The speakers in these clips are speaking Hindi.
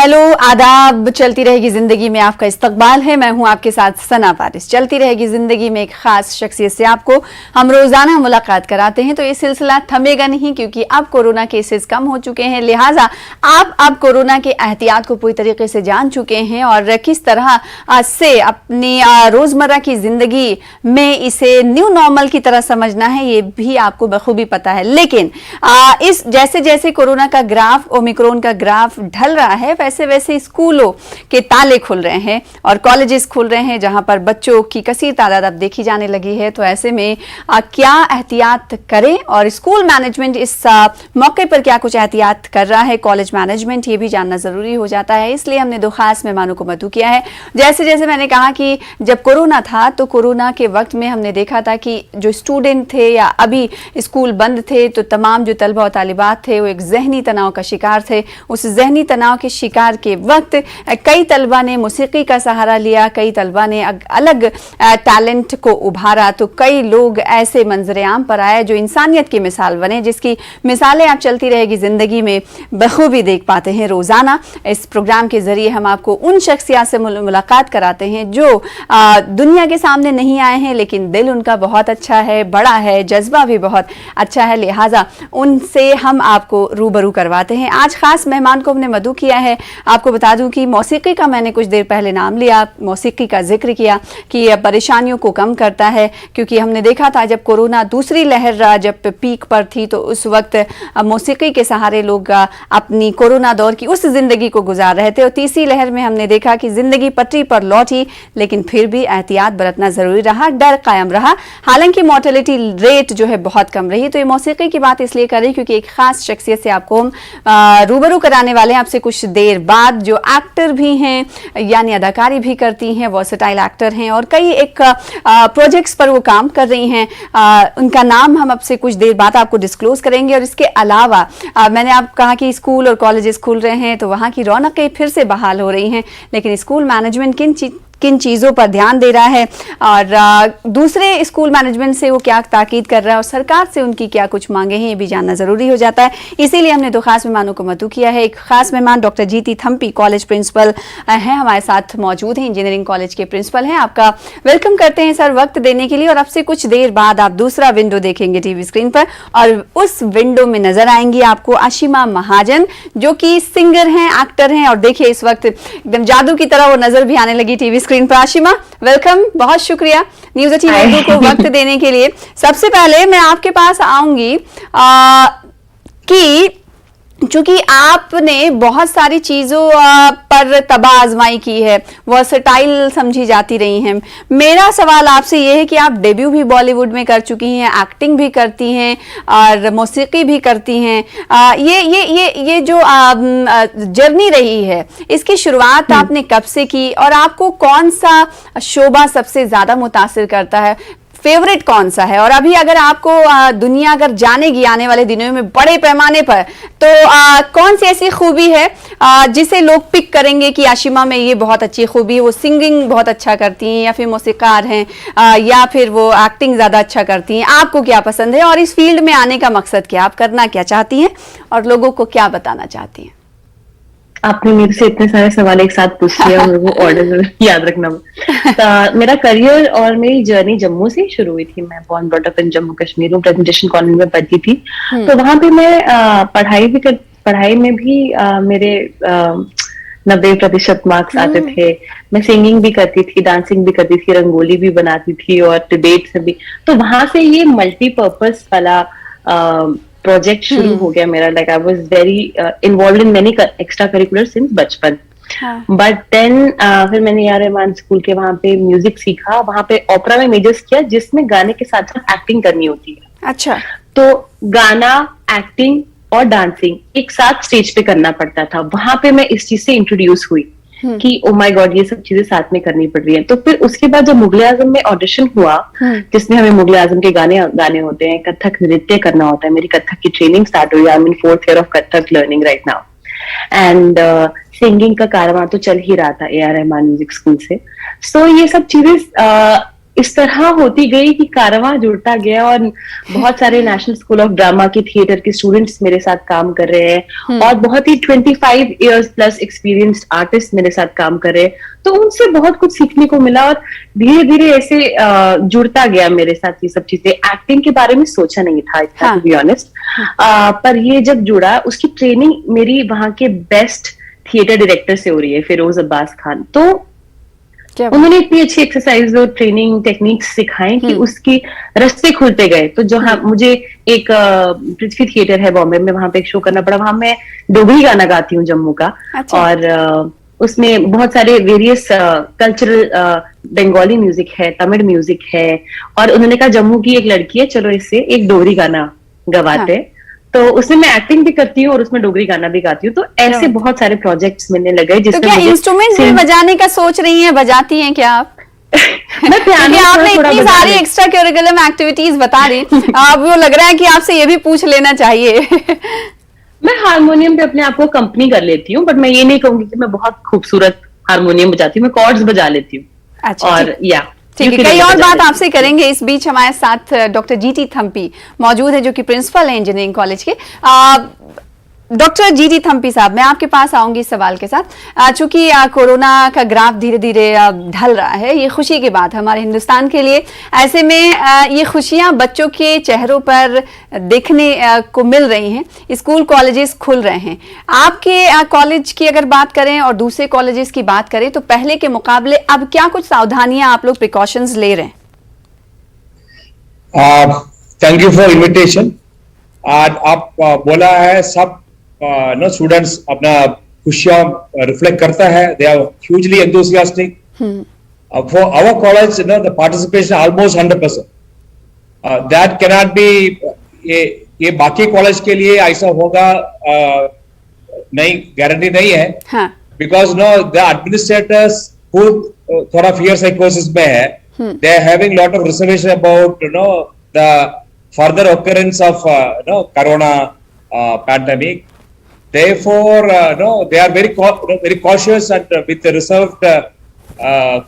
हेलो आदाब। चलती रहेगी जिंदगी में आपका इस्तकबाल है। मैं हूं आपके साथ सना पारिस। चलती रहेगी जिंदगी में एक खास शख्सियत से आपको हम रोजाना मुलाकात कराते हैं, तो ये सिलसिला थमेगा नहीं क्योंकि अब कोरोना केसेस कम हो चुके हैं, लिहाजा आप अब कोरोना के एहतियात को पूरी तरीके से जान चुके हैं और किस तरह से अपनी रोजमर्रा की जिंदगी में इसे न्यू नॉर्मल की तरह समझना है, ये भी आपको बखूबी पता है। लेकिन इस जैसे जैसे कोरोना का ग्राफ, ओमिक्रॉन का ग्राफ ढल रहा है, वैसे वैसे स्कूलों के ताले खुल रहे हैं और कॉलेजेस खुल रहे हैं जहां पर बच्चों की कसीर तादाद अब देखी जाने लगी है। तो ऐसे में क्या एहतियात करें और स्कूल मैनेजमेंट इस मौके पर क्या कुछ एहतियात कर रहा है, कॉलेज मैनेजमेंट, ये भी जानना जरूरी हो जाता है। इसलिए हमने दो खास मेहमानों को मदऊ किया है। जैसे जैसे मैंने कहा कि जब कोरोना था तो कोरोना के वक्त में हमने देखा था कि जो स्टूडेंट थे या अभी स्कूल बंद थे तो तमाम जो तलबा और तालिबात थे वो एक जहनी तनाव का शिकार थे। उस जहनी तनाव के शिकार के वक्त कई तलबा ने मौसीकी का सहारा लिया, कई तलबा ने अलग टैलेंट को उभारा, तो कई लोग ऐसे मंजर आम पर आए जो इंसानियत की मिसाल बने, जिसकी मिसालें आप चलती रहेगी जिंदगी में बखूबी देख पाते हैं रोजाना। इस प्रोग्राम के जरिए हम आपको उन शख्सियत से मुलाकात कराते हैं जो दुनिया के सामने नहीं आए हैं लेकिन दिल उनका बहुत अच्छा है, बड़ा है, जज्बा भी बहुत अच्छा है, लिहाजा उनसे हम आपको रूबरू करवाते हैं। आज खास मेहमान को हमने मदऊ किया है। आपको बता दूं कि मौसीकी का मैंने कुछ देर पहले नाम लिया, मौसीकी का जिक्र किया कि परेशानियों को कम करता है, क्योंकि हमने देखा था जब कोरोना दूसरी लहर जब पीक पर थी तो उस वक्त मौसीकी के सहारे लोग अपनी कोरोना दौर की उस जिंदगी को गुजार रहे थे और तीसरी लहर में हमने देखा कि जिंदगी पटरी पर लौटी, लेकिन फिर भी एहतियात बरतना जरूरी रहा, डर कायम रहा। हालांकि मोर्टेलिटी रेट जो है बहुत कम रही। तो ये मौसीकी की बात इसलिए कर रही क्योंकि एक खास शख्सियत से आपको हम रूबरू कराने वाले हैं आपसे कुछ देर बाद, जो एक्टर भी हैं यानी अदाकारी भी करती हैं, वर्सेटाइल एक्टर हैं और कई एक प्रोजेक्ट्स पर वो काम कर रही हैं। उनका नाम हम आपसे कुछ देर बाद आपको डिस्क्लोज करेंगे। और इसके अलावा मैंने आप कहा कि स्कूल और कॉलेजेस खुल रहे हैं तो वहाँ की रौनकें फिर से बहाल हो रही हैं, लेकिन स्कूल मैनेजमेंट किन चीज़ों पर ध्यान दे रहा है और दूसरे स्कूल मैनेजमेंट से वो क्या ताकीद कर रहा है और सरकार से उनकी क्या कुछ मांगे हैं, ये भी जानना ज़रूरी हो जाता है। इसीलिए हमने दो खास मेहमानों को मदऊ किया है। एक खास मेहमान डॉक्टर जीती थम्पी, कॉलेज प्रिंसिपल हैं, हमारे साथ मौजूद हैं, इंजीनियरिंग कॉलेज के प्रिंसिपल हैं। आपका वेलकम करते हैं सर वक्त देने के लिए। और अब से कुछ देर बाद आप दूसरा विंडो देखेंगे टीवी स्क्रीन पर और उस विंडो में नजर आएंगी आपको आशिमा महाजन, जो कि सिंगर हैं, एक्टर हैं और देखिए इस वक्त एकदम जादू की तरह वो नजर भी आने लगी टीवी स्क्रीन पर। आशिमा, वेलकम, बहुत शुक्रिया न्यूज़ 18 उर्दू को वक्त देने के लिए। सबसे पहले मैं आपके पास आऊंगी कि चूंकि आपने बहुत सारी चीजों पर तबाह आजमाई की है, वर्सेटाइल समझी जाती रही हैं, मेरा सवाल आपसे यह है कि आप डेब्यू भी बॉलीवुड में कर चुकी हैं, एक्टिंग भी करती हैं और मौसीकी भी करती हैं। ये जो जर्नी रही है, इसकी शुरुआत आपने कब से की और आपको कौन सा शोबा सबसे ज्यादा मुतासिर करता है, फेवरेट कौन सा है? और अभी अगर आपको दुनिया अगर जानेगी आने वाले दिनों में बड़े पैमाने पर, तो कौन सी ऐसी खूबी है जिसे लोग पिक करेंगे कि आशिमा में ये बहुत अच्छी खूबी है, वो सिंगिंग बहुत अच्छा करती हैं या फिर मौसीकार हैं या फिर वो एक्टिंग ज़्यादा अच्छा करती हैं? आपको क्या पसंद है और इस फील्ड में आने का मकसद क्या, आप करना क्या चाहती हैं और लोगों को क्या बताना चाहती हैं? आपने मेरे से इतने सारे सवाल एक साथ पूछ लिया और वो ऑर्डर याद रखना। मेरा करियर और मेरी जर्नी जम्मू से शुरू हुई थी। मैं born brought up in Jammu Kashmir हूँ, प्रेजेंटेशन कॉलेज में पढ़ती थी। तो वहां पे मैं पढ़ाई में भी मेरे 90% मार्क्स आते थे। मैं सिंगिंग भी करती थी, डांसिंग भी करती थी, रंगोली भी बनाती थी और डिबेट से भी। तो वहां से ये मल्टीपर्पज वाला प्रोजेक्ट शुरू हो गया मेरा। Like I was very involved in many extra curricular since बचपन। बट देन फिर मैंने यार रहमान स्कूल के वहां पे म्यूजिक सीखा, वहां पे ओपेरा में मेजर्स किया जिसमें गाने के साथ साथ एक्टिंग करनी होती है। अच्छा। तो गाना, एक्टिंग और डांसिंग एक साथ स्टेज पे करना पड़ता था। वहां पे मैं इस चीज से इंट्रोड्यूस हुई कि ओ माय गॉड, ये सब चीजें साथ में करनी पड़ रही है। तो फिर उसके बाद जब मुगल आजम में ऑडिशन हुआ, जिसमें हमें मुगल आजम के गाने होते हैं, कथक नृत्य करना होता है। मेरी कथक की ट्रेनिंग स्टार्ट हुई। I am in 4th year of Kathak learning right now. And singing का कारवां तो चल ही रहा था AR रहमान म्यूजिक स्कूल से। सो ये सब चीजें इस तरह होती गई कि कारवां जुड़ता गया, और बहुत सारे नेशनल स्कूल ऑफ ड्रामा के थिएटर के स्टूडेंट्स मेरे साथ काम कर रहे हैं, और बहुत ही 25 इयर्स प्लस एक्सपीरियंस्ड आर्टिस्ट मेरे साथ काम कर रहे हैं। तो उनसे बहुत कुछ सीखने को मिला, और धीरे धीरे ऐसे जुड़ता गया मेरे साथ ये सब चीजें। एक्टिंग के बारे में सोचा नहीं था इतना, टू बी ऑनेस्ट, पर ये जब जुड़ा, उसकी ट्रेनिंग मेरी वहां के बेस्ट थिएटर डायरेक्टर से हो रही है, फिरोज अब्बास खान। तो उन्होंने इतनी अच्छी एक्सरसाइज और ट्रेनिंग टेक्निक्स सिखाए कि उसकी रास्ते खुलते गए। तो जो मुझे एक पृथ्वी थिएटर है बॉम्बे में, वहां पे एक शो करना पड़ा। वहां मैं डोगरी गाना गाती हूँ जम्मू का। अच्छा। और उसमें बहुत सारे वेरियस कल्चरल बंगाली म्यूजिक है, तमिल म्यूजिक है, और उन्होंने कहा जम्मू की एक लड़की है, चलो इससे एक डोगरी गाना गवाते। हाँ। तो उसमें मैं एक्टिंग भी करती हूँ और उसमें डोगरी गाना भी गाती हूँ। तो ऐसे बहुत सारे प्रोजेक्ट्स मिलने लगे। तो क्या इंस्ट्रूमेंट भी बजाने का सोच रही हैं? बजाती हैं क्या आप? मैं पियानो, आपने इतनी सारी एक्स्ट्रा करिकुलम एक्टिविटीज बता दी, अब वो लग रहा है कि आपसे ये भी पूछ लेना चाहिए। मैं हारमोनियम पे अपने आप को कंपनी कर लेती हूँ, बट मैं ये नहीं कहूंगी कि मैं बहुत खूबसूरत हारमोनियम बजाती हूँ। मैं कॉर्ड्स बजा लेती हूँ। अच्छा, और ठीक है, कई और बात आपसे करेंगे। इस बीच हमारे साथ डॉक्टर जीटी थम्पी मौजूद है, जो कि प्रिंसिपल है इंजीनियरिंग कॉलेज के। डॉक्टर जीटी थम्पी साहब, मैं आपके पास आऊंगी इस सवाल के साथ। चूंकि कोरोना का ग्राफ धीरे धीरे ढल रहा है, ये खुशी की बात है हमारे हिंदुस्तान के लिए। ऐसे में ये खुशियां बच्चों के चेहरों पर देखने को मिल रही हैं। स्कूल कॉलेजेस खुल रहे हैं। आपके कॉलेज की अगर बात करें और दूसरे कॉलेजेस की बात करें, तो पहले के मुकाबले अब क्या कुछ सावधानियां आप लोग प्रिकॉशंस ले रहे हैं? Thank you for invitation. आज आप बोला है सब no students अपना खुशियां रिफ्लेक्ट करता है, they are hugely enthusiastic. For our college, the participation almost 100%. That cannot be ये बाकी कॉलेज के लिए ऐसा होगा नहीं, गारंटी नहीं है। because the administrators who थोड़ा fear psychosis में है, they are having lot of reservation about the further occurrence of corona pandemic. Therefore, they are very very cautious, and with the reserved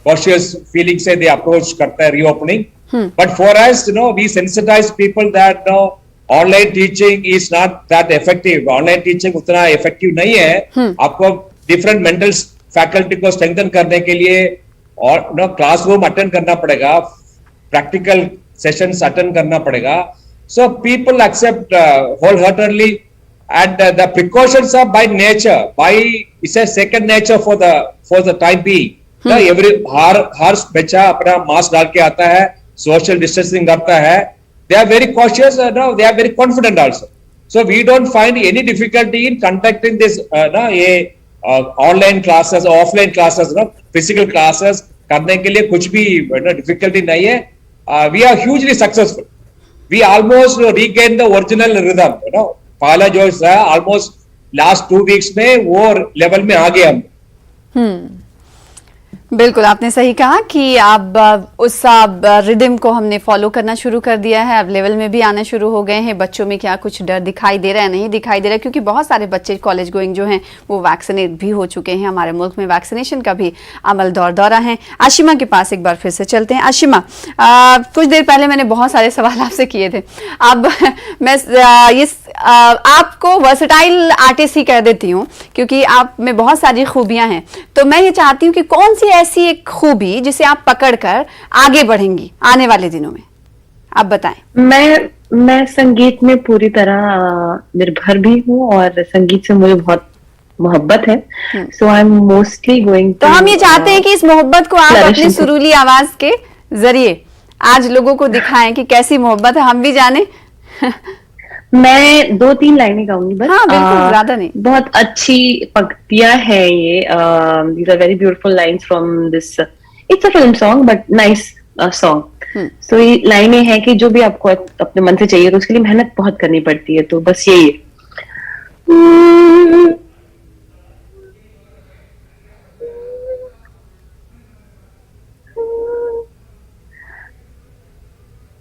cautious feelings say they approach करते हैं reopening. But for us, we sensitize people that online teaching is not that effective. Online teaching उतना effective नहीं है। आपको different mental faculty को strengthen करने के लिए और classroom attend करना पड़ेगा, practical sessions attend करना पड़ेगा. So people accept wholeheartedly. And the precautions are by nature, it's a second nature for the time being. Every हर बच्चा अपना मास्क डाल के आता है, social distancing करता है. They are very cautious, they are very confident also. So we don't find any difficulty in conducting this online classes, offline classes, physical classes करने के लिए कुछ भी difficulty नहीं है. We are hugely successful. We almost regain the original rhythm, पहला जो है ऑलमोस्ट लास्ट 2 वीक्स में वो लेवल में आ गया हम। बिल्कुल, आपने सही कहा कि अब उस रिदम को हमने फॉलो करना शुरू कर दिया है। अब लेवल में भी आना शुरू हो गए हैं। बच्चों में क्या कुछ डर दिखाई दे रहा है? नहीं दिखाई दे रहा है, क्योंकि बहुत सारे बच्चे कॉलेज गोइंग जो हैं वो वैक्सीनेट भी हो चुके हैं। हमारे मुल्क में वैक्सीनेशन का भी अमल दौरा है। आशिमा के पास एक बार फिर से चलते हैं। आशिमा, कुछ देर पहले मैंने बहुत सारे सवाल आपसे किए थे। अब मैं आपको वर्सेटाइल आर्टिस्ट ही कह देती हूँ, क्योंकि आप में बहुत सारी खूबियां हैं। तो मैं ये चाहती हूँ कि कौन सी ऐसी एक खूबी जिसे आप पकड़कर आगे बढ़ेंगी आने वाले दिनों में, आप बताएं। मैं संगीत में पूरी तरह निर्भर भी हूँ, और संगीत से मुझे बहुत मोहब्बत है। सो आई एम मोस्टली गोइंग। तो हम ये चाहते हैं कि इस मोहब्बत को आप अपनी सुरीली आवाज के जरिए आज लोगों को दिखाएं कि कैसी मोहब्बत है, हम भी जाने। मैं 2-3 लाइनें गाऊंगी बस। हाँ, बिल्कुल, ज्यादा नहीं। बहुत अच्छी पंक्तियां हैं ये। these are very beautiful lines from this. It's a film song but nice song. So ये लाइनें हैं कि जो भी आपको अपने मन से चाहिए, तो उसके लिए मेहनत बहुत करनी पड़ती है। तो बस यही है।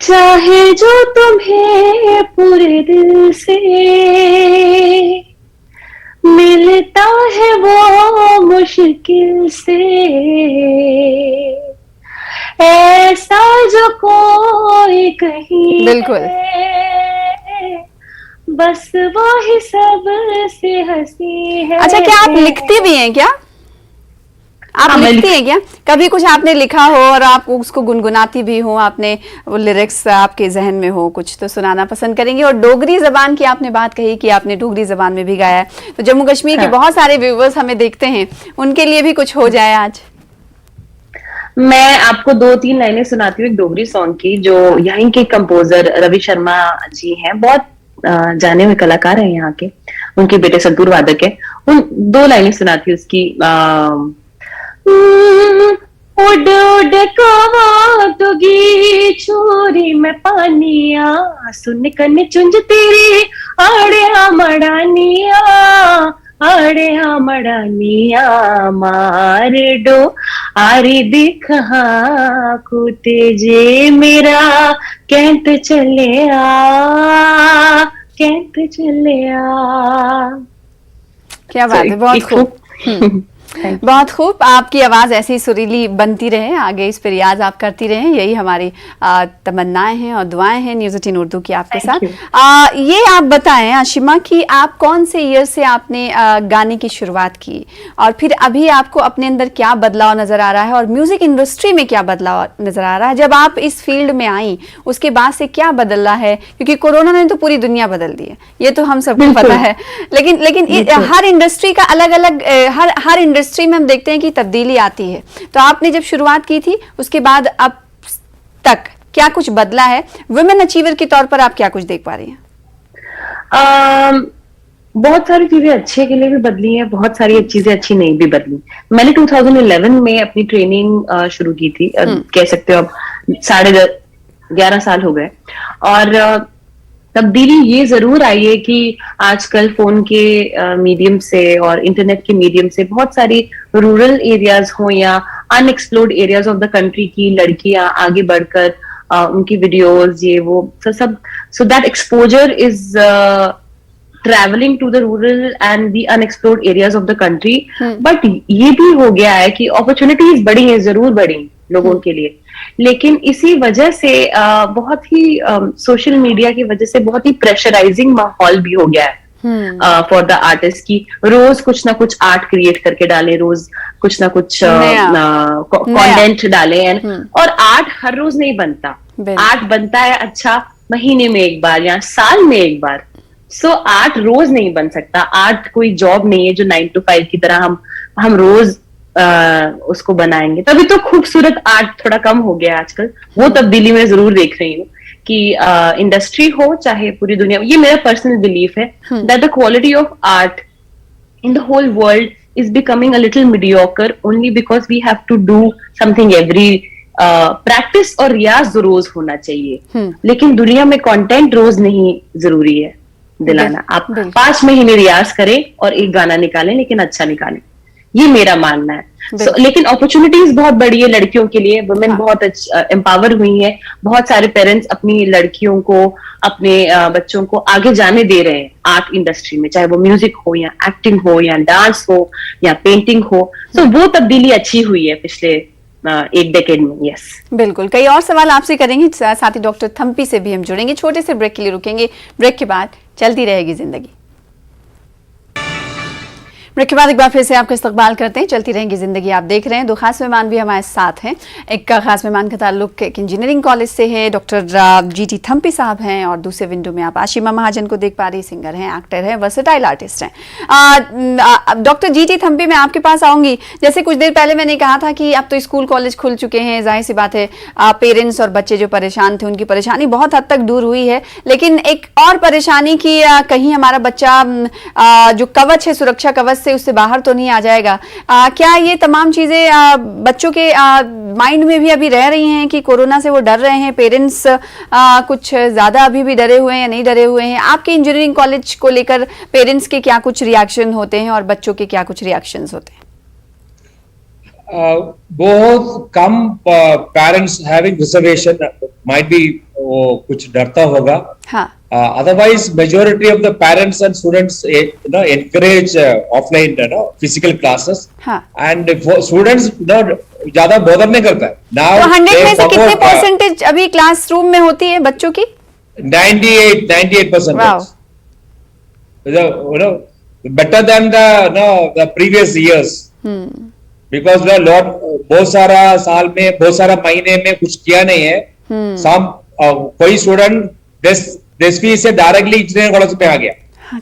चाहे जो तुम्हें पूरे दिल से मिलता है वो मुश्किल से, ऐसा जो कोई कहीं बिल्कुल। है, बस वो ही सब से हंसी है। अच्छा, क्या आप लिखती भी हैं क्या? आप हाँ, मैं लिखती हैं क्या? कभी कुछ आपने लिखा हो और आप उसको गुनगुनाती भी हो, आपने वो लिरिक्स आपके जहन में हो, कुछ तो सुनाना पसंद करेंगे? और डोगरी जबान की आपने बात कही कि आपने डोगरी जबान में भी गाया है, तो जम्मू कश्मीर के हाँ। बहुत सारे व्यूवर्स हमें देखते हैं, उनके लिए भी कुछ हो जाए आज। मैं आपको 2-3 लाइनें सुनाती हूँ एक डोगरी सॉन्ग की, जो यहीं के कंपोजर रवि शर्मा जी हैं, बहुत जाने हुए कलाकार हैं यहाँ के, उनके बेटे संतूर वादक है। उन 2 लाइनें सुनाती हूँ उसकी। उड़ उड़ कवा तुगी छोरी मैं पानिया, सुन कन चुंज तेरी आड़े मड़ानिया, आड़े मड़ानिया मार डो आरी दिख कुते जे मेरा कैंत चले आ, कैंत चले आ। क्या बात है, बहुत खूब। बहुत खूब। आपकी आवाज ऐसी सुरीली बनती रहे, आगे इस पर रियाज आप करती रहें, यही हमारी तमन्नाएं हैं और दुआएं हैं न्यूज़ 18 उर्दू की आपके साथ। ये आप बताएं आशिमा कि आप कौन से ईयर से आपने गाने की शुरुआत की, और फिर अभी आपको अपने अंदर क्या बदलाव नजर आ रहा है, और म्यूजिक इंडस्ट्री में क्या बदलाव नजर आ रहा है जब आप इस फील्ड में आई, उसके बाद से क्या बदला है? क्योंकि कोरोना ने तो पूरी दुनिया बदल दी है, ये तो हम सबको पता है, लेकिन हर इंडस्ट्री का अलग अलग, हर इंडस्ट्री में हम देखते हैं कि तब्दीली आती है। तो आपने जब शुरुआत की थी, उसके बाद अब तक क्या कुछ बदला है? वुमेन अचीवर के तौर पर आप क्या कुछ देख पा रही हैं? बहुत सारी चीजें अच्छे के लिए भी बदली हैं, बहुत सारी चीजें अच्छी नहीं भी बदली। मैंने 2011 में अपनी ट्रेनिंग शुरू की थी, कह सकते हो अब 11.5 साल हो गए। और तब्दीली ये जरूर आई है कि आजकल फोन के मीडियम से और इंटरनेट के मीडियम से बहुत सारी रूरल एरियाज हो या unexplored areas of the country की लड़कियां आगे बढ़कर उनकी वीडियोस ये वो सब, so that exposure is travelling to the rural and the unexplored areas of the country. But ये भी हो गया है कि अपॉर्चुनिटीज बढ़ी हैं, जरूर बढ़ी लोगों के लिए, लेकिन इसी वजह से बहुत ही सोशल मीडिया की वजह से बहुत ही प्रेशराइजिंग माहौल भी हो गया है फॉर द आर्टिस्ट की रोज कुछ ना कुछ आर्ट क्रिएट करके डालें, रोज कुछ ना कुछ कंटेंट डालें। और आर्ट हर रोज नहीं बनता, आर्ट बनता है अच्छा महीने में एक बार या साल में एक बार। सो आर्ट रोज नहीं बन सकता, आर्ट कोई जॉब नहीं है जो 9 to 5 की तरह हम रोज उसको बनाएंगे। तभी तो खूबसूरत आर्ट थोड़ा कम हो गया आजकल, वो तब्दीली मैं जरूर देख रही हूँ कि इंडस्ट्री हो चाहे पूरी दुनिया, ये मेरा पर्सनल बिलीफ है that the quality of art in the whole world is becoming a little mediocre only because we have to do something every practice और रियाज रोज होना चाहिए, लेकिन दुनिया में कंटेंट रोज नहीं जरूरी है दिलाना। आप 5 महीने रियाज करें और एक गाना निकालें, लेकिन अच्छा निकालें, ये मेरा मानना है। लेकिन अपॉर्चुनिटीज बहुत बड़ी है लड़कियों के लिए, वुमेन बहुत एम्पावर हुई है, बहुत सारे पेरेंट्स अपनी लड़कियों को अपने बच्चों को आगे जाने दे रहे हैं आर्ट इंडस्ट्री में, चाहे वो म्यूजिक हो या एक्टिंग हो या डांस हो या पेंटिंग हो। तो वो तब्दीली अच्छी हुई है पिछले 1 डेकेड में। यस, बिल्कुल। कई और सवाल आपसे करेंगे, साथ ही डॉक्टर थम्पी से भी हम जुड़ेंगे। छोटे से ब्रेक के लिए रुकेंगे, ब्रेक के बाद चलती रहेगी जिंदगी। ब्रेक के बाद एक बार फिर से आपका इस्तकबाल करते हैं, चलती रहेंगी जिंदगी। आप देख रहे हैं, 2 खास मेहमान भी हमारे साथ हैं। एक खास मेहमान का ताल्लुक एक इंजीनियरिंग कॉलेज से है, डॉक्टर जीटी थम्पी साहब हैं, और दूसरे विंडो में आप आशिमा महाजन को देख पा रही, सिंगर हैं, एक्टर हैं, वर्सेटाइल आर्टिस्ट हैं। डॉक्टर जीटी थम्पी, मैं आपके पास आऊंगी। जैसे कुछ देर पहले मैंने कहा था कि अब तो स्कूल कॉलेज खुल चुके हैं, जाहिर सी बात है पेरेंट्स और बच्चे जो परेशान थे उनकी परेशानी बहुत हद तक दूर हुई है, लेकिन एक और परेशानी की कहीं हमारा बच्चा जो कवच है, सुरक्षा कवच से, उससे बाहर तो नहीं आ जाएगा। क्या ये तमाम चीजें बच्चों के माइंड में भी अभी रह रही हैं कि कोरोना से वो डर रहे हैं? पेरेंट्स कुछ ज्यादा अभी भी डरे हुए हैं या नहीं डरे हुए हैं? आपके इंजीनियरिंग कॉलेज को लेकर पेरेंट्स के क्या कुछ रिएक्शन होते हैं और बच्चों के क्या कुछ रिएक्शंस होते हैं? बहुत कम parents having reservation, might be वो कुछ डरता होगा। हाँ. Otherwise, majority of the parents and students, encourage offline, physical classes. And for students, ज्यादा बॉदर नहीं करता है। Now तो 100 में से they कितने perform, परसेंटेज अभी क्लासरूम में होती है बच्चों की? 98%. Wow. Better than the previous years. Because बहुत सारा साल में, बहुत सारा महीने में कुछ किया नहीं है। कोई स्टूडेंट 10वीं से डायरेक्टली इंजीनियरिंग कॉलेज में आ गया।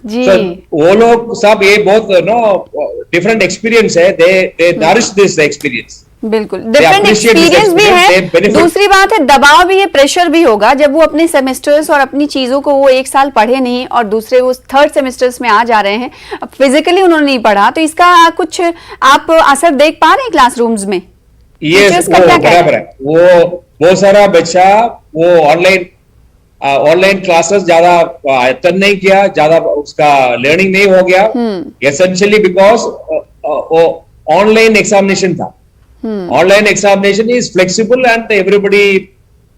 जी। So, वो लोग सब ये बहुत डिफरेंट एक्सपीरियंस है। they nourish this experience. बिल्कुल डिफरेंट appreciate this एक्सपीरियंस भी experience, है। they benefit. दूसरी बात है दबाव भी है, प्रेशर भी होगा जब वो अपने सेमेस्टर्स और अपनी चीजों को वो एक साल पढ़े नहीं और दूसरे वो थर्ड सेमेस्टर्स में आ जा रहे हैं, फिजिकली उन्होंने नहीं पढ़ा, तो इसका कुछ आप असर देख पा रहे हैं क्लासरूम्स में? Yes, का क्या बराबर है। वो बहुत सारा बच्चा वो ऑनलाइन क्लासेस ज्यादा अटेंड नहीं किया, ज्यादा उसका लर्निंग नहीं हो गया, एसेंशियली बिकॉज ऑनलाइन एग्जामिनेशन था। Online examination is flexible and everybody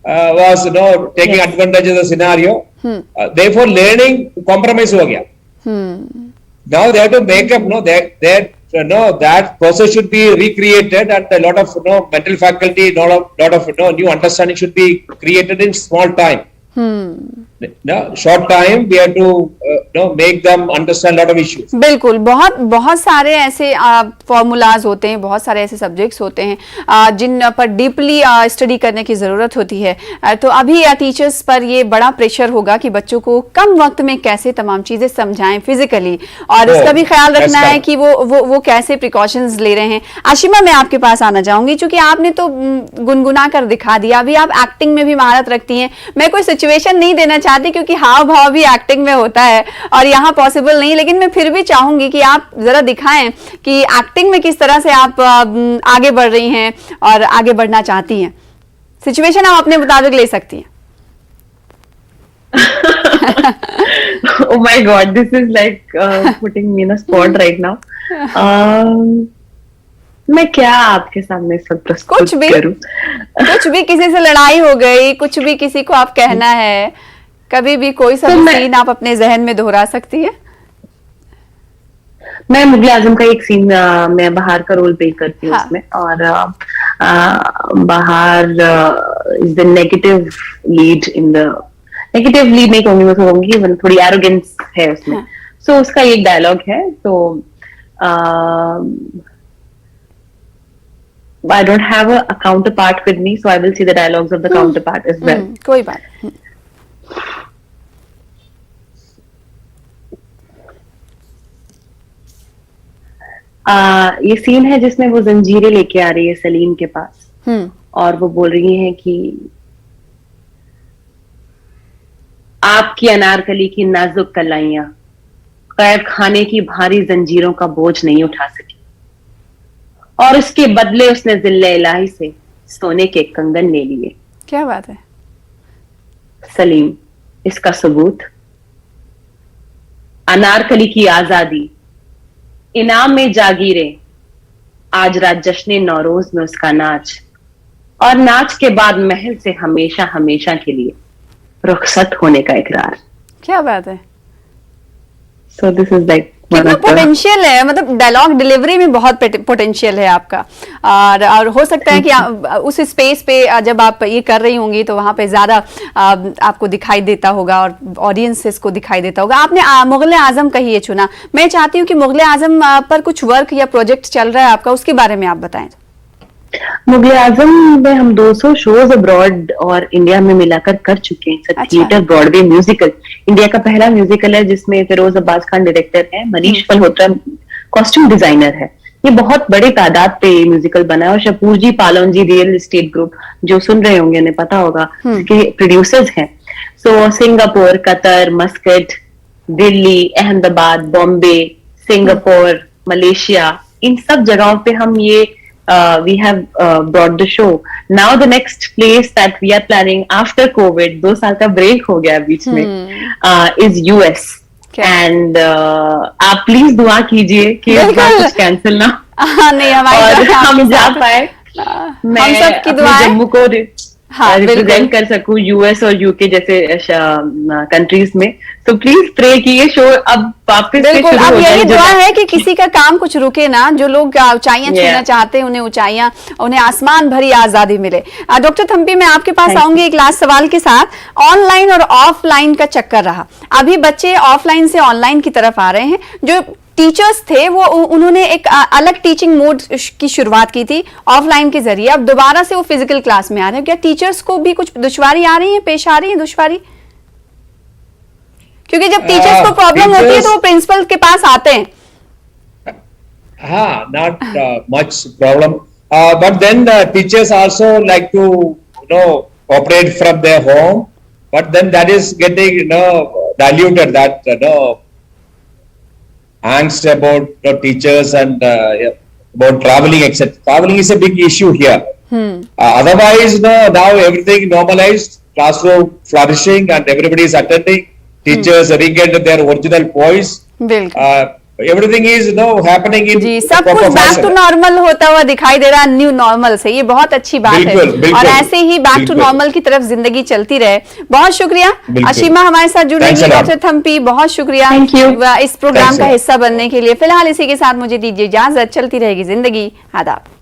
was taking advantage of the scenario, therefore learning compromise हो गया। Now they have to make up, that process should be recreated, and a lot of mental faculty, lot of new understanding should be created in small time. Short time we have to make them understand lot of issues. बिल्कुल, बहुत सारे ऐसे फॉर्मूलाज होते हैं, बहुत सारे ऐसे सब्जेक्ट्स होते हैं जिन पर डीपली स्टडी करने की ज़रूरत होती है। तो अभी टीचर्स पर ये बड़ा प्रेशर होगा कि बच्चों को कम वक्त में कैसे तमाम चीज़ें समझाएं फिजिकली, और इसका भी ख्याल रखना है कि वो कैसे प्रिकॉशंस ले रहे हैं। आशिमा, मैं आपके पास आना चाहूंगी, चूंकि आपने तो गुनगुना कर दिखा दिया, अभी आप एक्टिंग में भी महारत रखती हैं। मैं कोई सिचुएशन नहीं देना चाहती क्योंकि हाव भाव भी एक्टिंग में होता है और यहाँ पॉसिबल नहीं, लेकिन मैं फिर भी चाहूंगी कि आप जरा दिखाएं कि एक्टिंग में किस तरह से आप आगे बढ़ रही हैं और आगे बढ़ना चाहती हैं। सिचुएशन आप अपने मुताबिक ले सकती हैं। Oh my God, this is like putting me in a spot right now. मैं क्या आपके सामने सब प्रस्तुत करूं? कुछ भी, किसी से लड़ाई हो गई, कुछ भी किसी को आप कहना है, कभी भी कोई सा सीन आप अपने जहन में दोहरा सकती है। मैं मुगले आजम का एक सीन मैं बहार का रोल प्ले करती हूँ उसमें, और बहार इज द नेगेटिव लीड नहीं कहूंगी, मैं कहूंगी थोड़ी एरोगेंस है उसमें। सो उसका एक डायलॉग है, तो I don't have a counterpart with me, so I will see the dialogues of the counterpart as well. कोई बात। ये सीन है जिसमें वो जंजीरें लेके आ रही है सलीम के पास, और वो बोल रही है कि आपकी अनारकली की नाजुक कलाइयां कैद खाने की भारी जंजीरों का बोझ नहीं उठा सकी, और उसके बदले उसने जिल्ले इलाही से सोने के कंगन ले लिए। क्या बात है सलीम, इसका सबूत अनारकली की आजादी, इनाम में जागीरें, आज रात जश्न नौरोज में उसका नाच, और नाच के बाद महल से हमेशा हमेशा के लिए रुखसत होने का इकरार। क्या बात है। सो दिस इज लाइक कितना पोटेंशियल है, मतलब डायलॉग डिलीवरी में बहुत पोटेंशियल है आपका, और हो सकता है कि उस स्पेस पे जब आप ये कर रही होंगी तो वहां पे ज्यादा आपको दिखाई देता होगा और ऑडियंसेस को दिखाई देता होगा। आपने मुगले आजम का ही ये चुना, मैं चाहती हूँ कि मुगले आजम पर कुछ वर्क या प्रोजेक्ट चल रहा है आपका, उसके बारे में आप बताएं। मुगले आजम में हम 200 शोज अब्रॉड और इंडिया में मिलाकर कर चुके हैं। अच्छा। थिएटर ब्रॉडवे म्यूजिकल, इंडिया का पहला म्यूजिकल है जिसमें फिरोज अब्बास खान डायरेक्टर है, मनीष मल्होत्रा कॉस्ट्यूम डिजाइनर है। ये बहुत बड़े तादाद पे म्यूजिकल बना है, और शपूर जी पालोन जी रियल एस्टेट ग्रुप जो सुन रहे होंगे उन्हें पता होगा कि प्रोड्यूसर्स हैं। So Singapore, Qatar, Muscat, Delhi, Ahmedabad, Bombay, Singapore, Malaysia, इन सब जगहों पे हम ये we have brought the show. Now the next place that we are planning after COVID, 2 साल का ब्रेक हो गया बीच में, is US. And आप प्लीज दुआ कीजिए कि इस बार कुछ कैंसिल ना नहीं, और हम जा पाए, मैं जम्मू को रिप्रेजेंट कर सकूं यूएस और यूके जैसे कंट्रीज में। तो प्लीज प्रे कि ये शो अब वापस से बिल्कुल, शुरू अब हो जाए। यही जो दुआ है कि किसी का काम कुछ रुके ना, जो लोग ऊंचाइयां छूना Yeah. चाहते हैं उन्हें ऊंचाइयां, उन्हें आसमान भरी आजादी मिले। डॉक्टर थम्पी, मैं आपके पास Thank you. आऊंगी एक लास्ट सवाल के साथ। ऑनलाइन और ऑफलाइन का चक्कर रहा, अभी बच्चे ऑफलाइन से ऑनलाइन की तरफ आ रहे हैं। जो टीचर्स थे वो उन्होंने एक अलग टीचिंग मोड की शुरुआत की थी ऑफलाइन के जरिए, अब दोबारा से वो फिजिकल क्लास में आ रहे हैं। क्या टीचर्स को भी कुछ दुश्वारी आ रही है, पेश आ रही है दुश्वारी? क्योंकि जब टीचर्स को प्रॉब्लम होती है तो वो प्रिंसिपल के पास आते हैं। Not much problem. But then teachers also like to, operate from their home. But then that is getting, diluted. That, angst about teachers and about traveling, etc. Traveling is a big issue here. Otherwise, now everything normalized, classroom flourishing, and everybody is attending. Teachers regained their original voice. बिल्कुल Everything is happening in जी, सब proper कुछ बैक fashion. टू नॉर्मल होता हुआ दिखाई दे रहा है न्यू नॉर्मल से, ये बहुत अच्छी बात है। बिल्कुल, बिल्कुल, और ऐसे ही बैक टू बिल्कुल। नॉर्मल की तरफ जिंदगी चलती रहे। बहुत शुक्रिया बिल्कुल। अशीमा हमारे साथ जुड़ने Thanks के a लिए। lot. डॉक्टर थम्पी, बहुत शुक्रिया Thank you. इस प्रोग्राम Thanks a का lot. हिस्सा बनने के लिए। फिलहाल इसी के साथ मुझे दीजिए इजाजत, चलती रहेगी जिंदगी। आदाब।